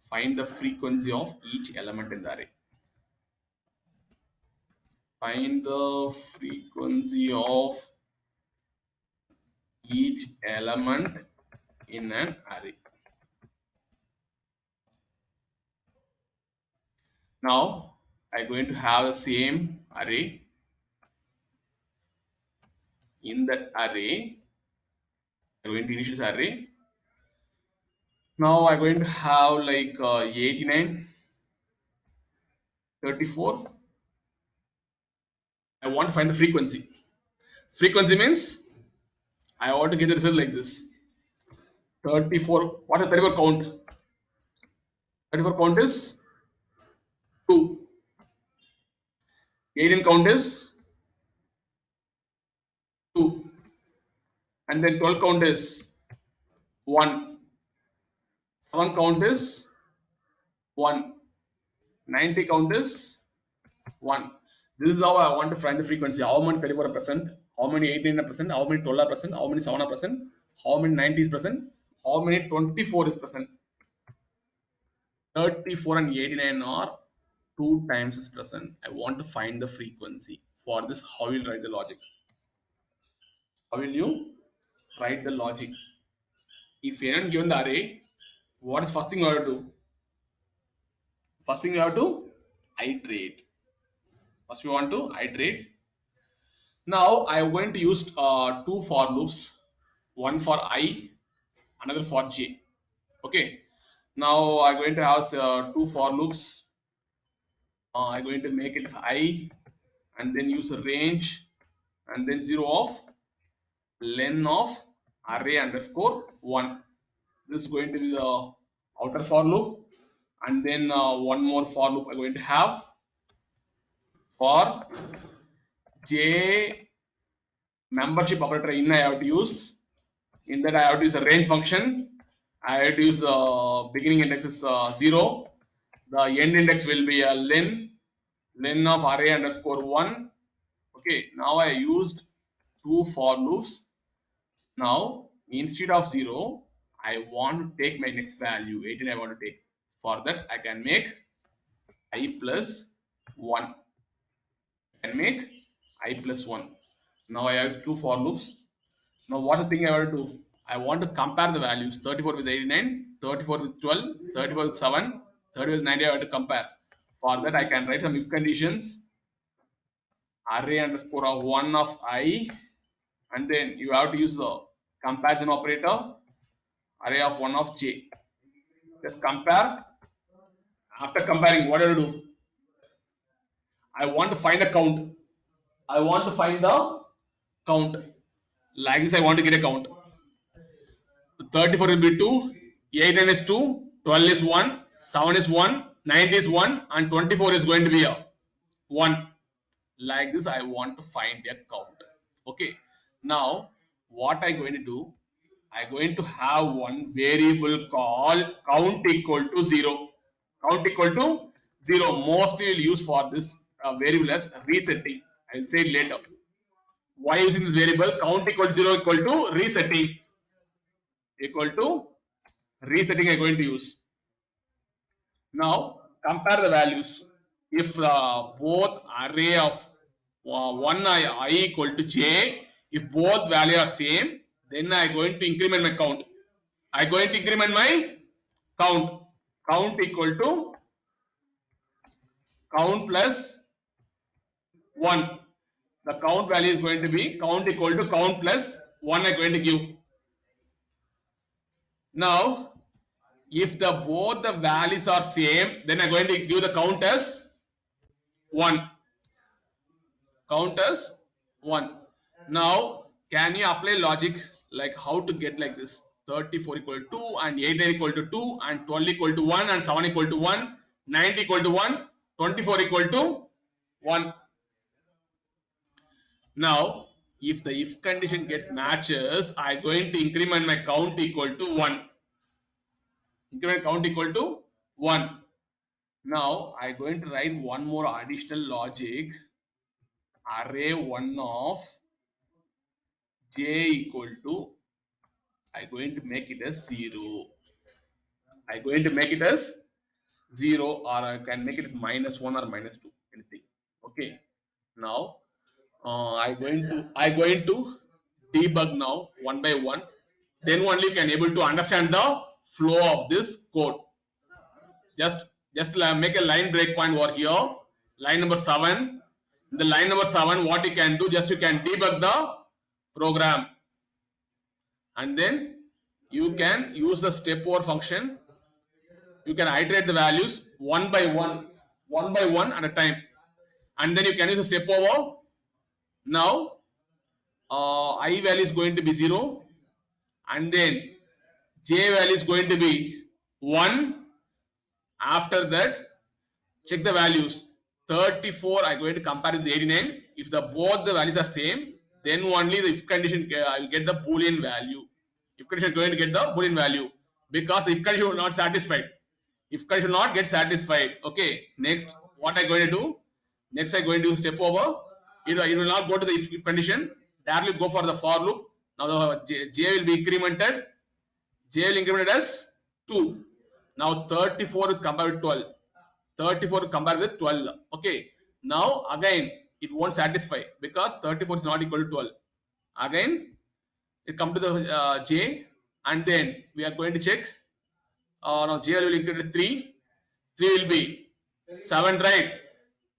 [SPEAKER 2] Find the frequency of each element in the array. Find the frequency of each element in an array. Now I'm going to have the same array. In that array, I'm going to initialize the array. Now I'm going to have like 89, 34. I want to find the frequency. Frequency means I want to get the result like this. 34. What is 34 count? 34 count is 2. 18 count is 2. And then 12 count is 1. 7 count is 1. 90 count is 1. This is how I want to find the frequency. How many 34 are present? How many 18 are present? How many 12 are present? How many 7 are present? How many 90 is present? How many 24 is present? 34 and 89 are 2 times is present. I want to find the frequency. For this, how will you write the logic? How will you write the logic? If n given the array, what is first thing you have to do? First thing you have to iterate. First we want to iterate. Now I am going to use two for loops, one for I, another for j. Okay. Now I'm going to have two for loops. I'm going to make it I and then use a range and then 0 of len of array underscore 1. This is going to be the outer for loop, and then one more for loop I'm going to have for j membership operator in. I have to use in that I have to use a range function. I have to use beginning index is 0. The end index will be a len of array underscore 1. Okay, now I used two for loops. Now instead of 0, I want to take my next value 18. I want to take. For that I can make I plus 1. I can make I plus 1. Now I have two for loops. Now what's the thing I want to do? I want to compare the values 34 with 89, 34 with 12, 34 with 7, 30 with 90. I want to compare. For that I can write some if conditions. Array underscore of 1 of I, and then you have to use the comparison operator, array of 1 of j. Just compare. After comparing, what do you do? I want to find a count. I want to find the count. Like this, I want to get a count. 34 will be 2, 89 is 2, 12 is 1, 7 is 1, 90 is 1, and 24 is going to be a 1. Like this, I want to find a count. Okay. Now, what I'm going to do? I'm going to have one variable called count equal to 0. Count equal to 0. Mostly we'll use for this variable as resetting. I will say it later. Why using this variable? Count equal to 0 equal to resetting. Equal to resetting I'm going to use. Now compare the values. If both array of 1 I equal to j, if both values are same, then I going to increment my count. I going to increment my count. Count equal to count plus 1. The count value is going to be count equal to count plus 1 I'm going to give. Now if the both the values are same, then I'm going to give the count as 1. Count as 1. Now can you apply logic like how to get like this? 34 equal to 2 and 89 equal to 2 and 12 equal to 1 and 7 equal to 1, 90 equal to 1, 24 equal to 1. Now if the if condition gets matches, I am going to increment my count equal to 1. Increment count equal to 1. Now I am going to write one more additional logic. Array 1 of j equal to, I am going to make it as 0. I am going to make it as 0, or I can make it as -1 or -2, anything. Okay. Now I am going to debug now one by one. Then only you can able to understand the flow of this code. Just make a line breakpoint over here. Line number 7. The line number 7, what you can do, just you can debug the program, and then you can use the step over function. You can iterate the values one by one at a time, and then you can use the step over. Now I value is going to be 0, and then j value is going to be 1. After that, check the values. 34 I am going to compare with 89. If the both the values are same, then only the if condition I will get the boolean value. If condition is going to get the boolean value, because if condition was not satisfied. If condition will not get satisfied, okay, next what I going to do? Next I going to step over. It will not go to the if condition. Directly go for the for loop. Now the j will be incremented. J will incremented as 2. Now 34 is compared with 12. 34 compared with 12. Okay. Now again it won't satisfy because 34 is not equal to 12. Again it come to the j, and then we are going to check. Now j will increase 3. 3 will be 7, right?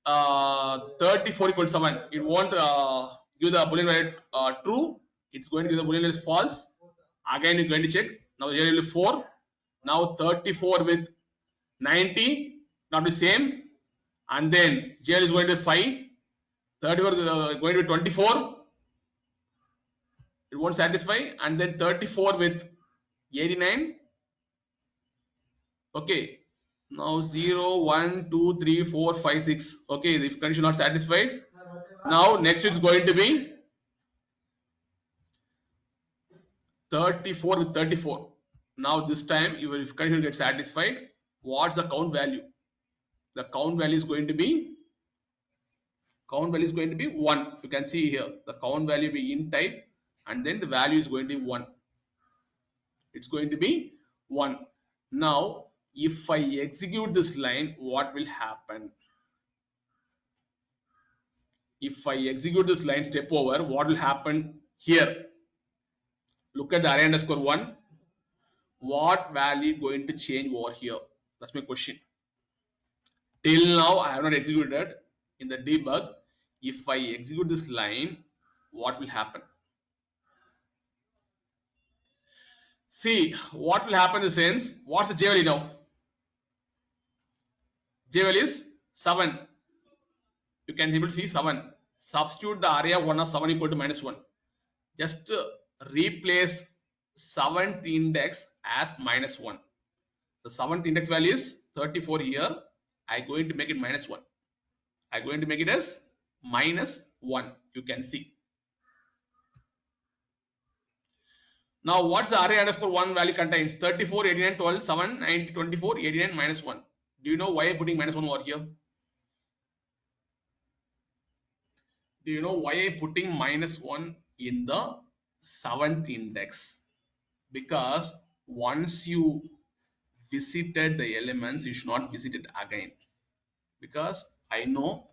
[SPEAKER 2] 34 equal to 7. It won't give the boolean value true. It's going to give the boolean value false. Again you're going to check. Now here will be 4. Now 34 with 90 not the same, and then j is going to be 5. 34 going to be 24. It won't satisfy, and then 34 with 89. Okay. Now 0, 1, 2, 3, 4, 5, 6. Okay, if condition not satisfied. Now next it's going to be 34 with 34. Now this time your if condition gets satisfied. What's the count value? The count value is going to be 1. You can see here the count value will be int type, and then the value is going to be 1. It's going to be 1. Now if I execute this line, what will happen? If I execute this line step over, what will happen here? Look at the array underscore 1. What value going to change over here? That's my question. Till now I have not executed. In the debug, if I execute this line, what will happen? See what will happen in the sense, what's the j value now? J value is 7. You can able to see 7. Substitute the area 1 of 7 equal to -1. Just replace 7th index as -1. The 7th index value is 34 here. I'm going to make it -1. I'm going to make it as -1. You can see. Now what's the array underscore 1 value contains? 34, 89, 12, 7, 9, 24, 89, -1. Do you know why I'm putting -1 over here? Do you know why I'm putting -1 in the 7th index? Because once you visited the elements, you should not visit it again. Because I know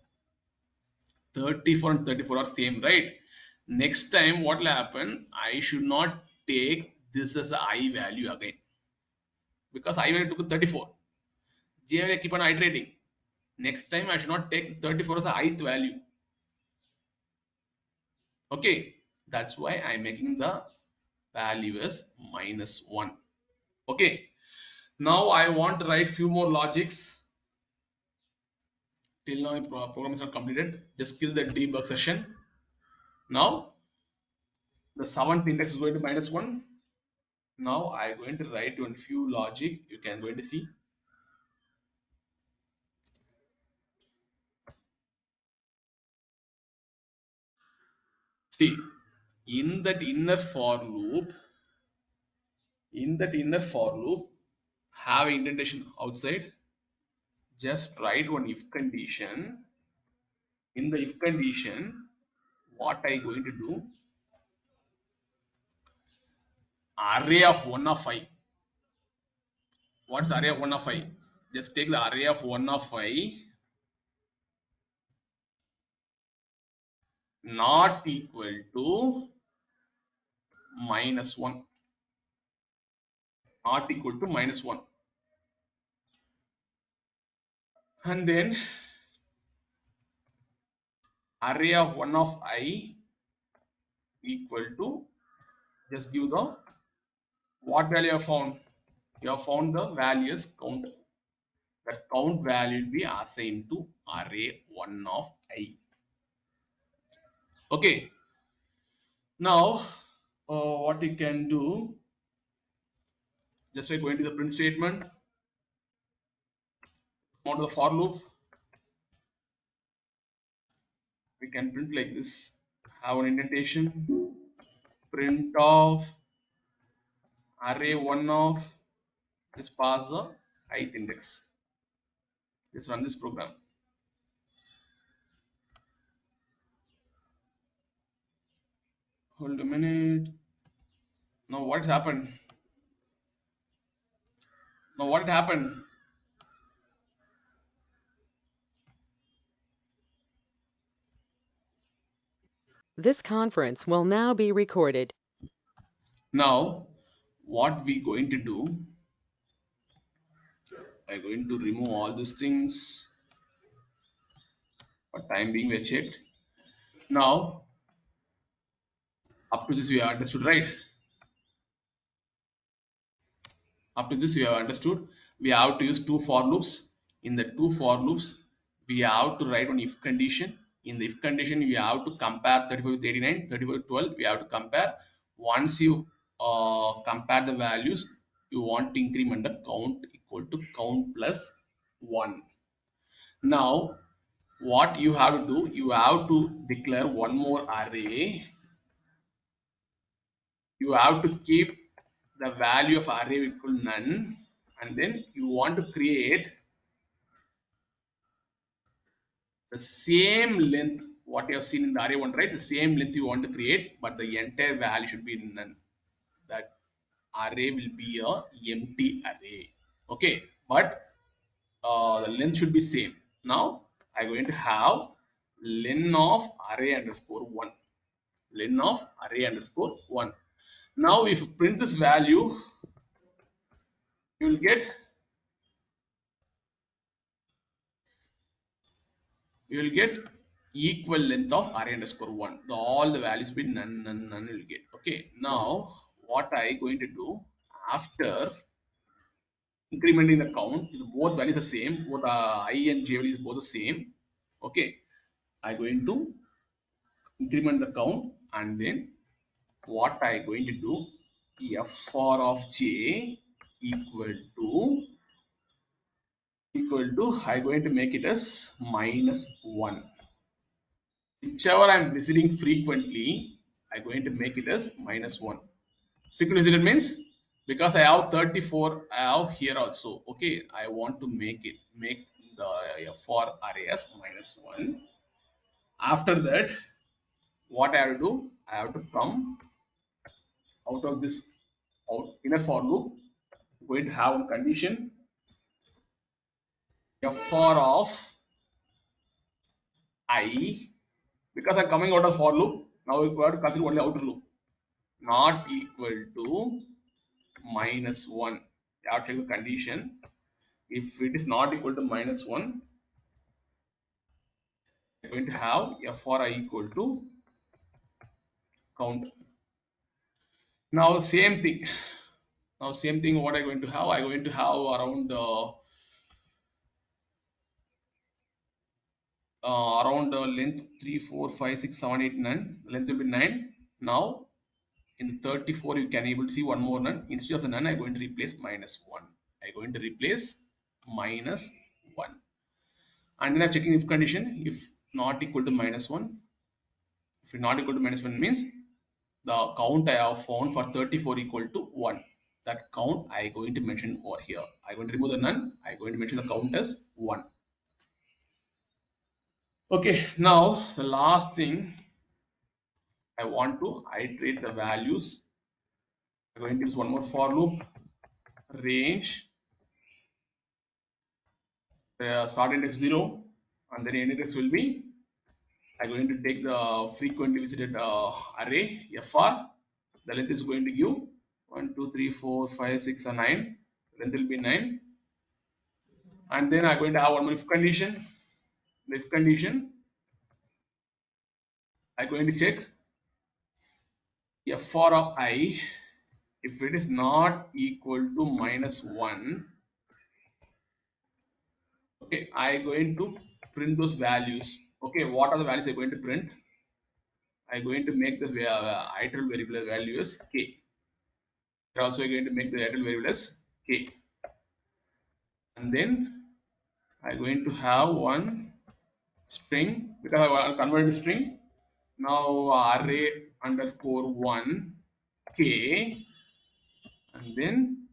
[SPEAKER 2] 34 and 34 are same, right? Next time what will happen? I should not take this as a I value again, because I value took 34. J will keep on iterating. Next time I should not take 34 as a ith value. Okay, that's why I'm making the value as -1. Okay, now I want to write few more logics. Till now program is not completed. Just kill the debug session. Now the 7th index is going to -1. Now I'm going to write one few logic. You can going to see. See, in that inner for loop, have indentation outside. Just write one if condition. In the if condition, what I going to do? Array of 1 of I. What's array of 1 of I? Just take the array of 1 of I not equal to -1. Not equal to -1. And then array of 1 of I equal to, just give the what value you have found. You have found the values count. That count value will be assigned to array 1 of I. Okay. Now what you can do, just by going to the print statement, go to the for loop, we can print like this. Have an indentation, print of array 1 of, just pass the ith index. Let's run this program. Hold a minute. Now what's happened? Now what happened?
[SPEAKER 1] This conference will now be recorded.
[SPEAKER 2] Now what we going to do? I'm going to remove all these things. For time being, we checked. Now up to this we have understood, right? Up to this we have understood. We have to use two for loops. In the two for loops, we have to write one if condition. In the if condition, we have to compare 34 with 89, 34 with 12. We have to compare. Once you compare the values, you want to increment the count equal to count plus 1. Now, what you have to do, you have to declare one more array. You have to keep the value of array equal none, and then you want to create the same length what you have seen in the array one, right? The same length you want to create, but the entire value should be none. That array will be a empty array. Okay, but the length should be same. Now I'm going to have len of array underscore 1. Len of array underscore 1. Now if you print this value, you will get equal length of array underscore 1. All the values be none, none, none will get. Okay, now what I going to do after incrementing the count is both values the same, both I and j value is both the same. Okay, I going to increment the count, and then what I going to do, f4 of j equal to I going to make it as -1. Whichever I'm visiting frequently, I'm going to make it as -1. Frequent visited means because I have 34, I have here also. Okay, I want to make the for array as -1. After that, what I have to do, I have to come out of this inner for loop. I'm going to have a condition f4 of I, because I'm coming out of for loop. Now we have to consider only outer loop, not equal to -1. You have to take the condition. If it is not equal to -1, you're going to have f for I equal to count. Now same thing. Now same thing. What I'm going to have? I'm going to have around length 3, 4, 5, 6, 7, 8, 9. Length will be 9. Now in 34 you can able to see one more none. Instead of the none, I'm going to replace -1. I'm going to replace -1. And then I'm checking if condition. If not equal to -1, if it not equal to -1 means the count I have found for 34 equal to 1. That count I going to mention over here. I going to remove the none. I going to mention the count as 1. Okay, now the last thing, I want to iterate the values. I'm going to use one more for loop. Range the start index 0, and then end index will be, I'm going to take the frequently visited array fr. The length is going to give 1, 2, 3, 4, 5, 6, and 9. Length will be 9. And then I'm going to have one more if condition. The if condition, I'm going to check f4 of I. If it is not equal to -1, okay, I'm going to print those values. Okay, what are the values I'm going to print? I'm going to make this iteral variable value as k. We're also going to make the iteral variable as k. And then I'm going to have one string, because I will convert the string. Now array underscore 1 k, and then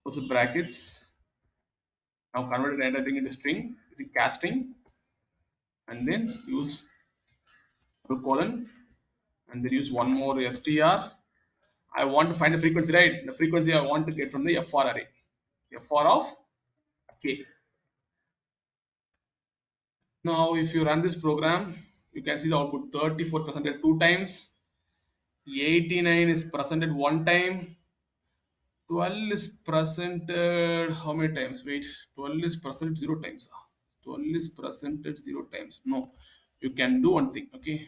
[SPEAKER 2] also brackets. Now convert the entire thing into string using casting, and then use colon, and then use one more str. I want to find the frequency, right? The frequency I want to get from the FR array. FR of k. Now, if you run this program, you can see the output 34 presented 2 times, 89 is presented 1 time, 12 is presented how many times? Wait, 12 is presented 0 times. 12 is presented 0 times. No, you can do one thing, okay?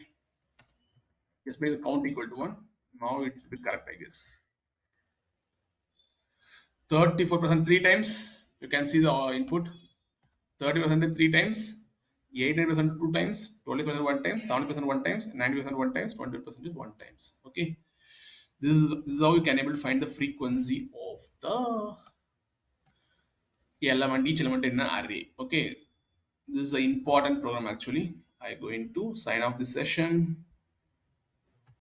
[SPEAKER 2] Just make the count equal to 1. Now it will be correct, I guess. 34% 3 times. You can see the input. 30% 3 times. 89% 2 times. 20% 1 time. 70% 1 times. 90% 1 times. 20% 1 times. Okay. This is how you can able to find the frequency of the element, each element in an array. Okay. This is an important program actually. I'm going to sign off this session.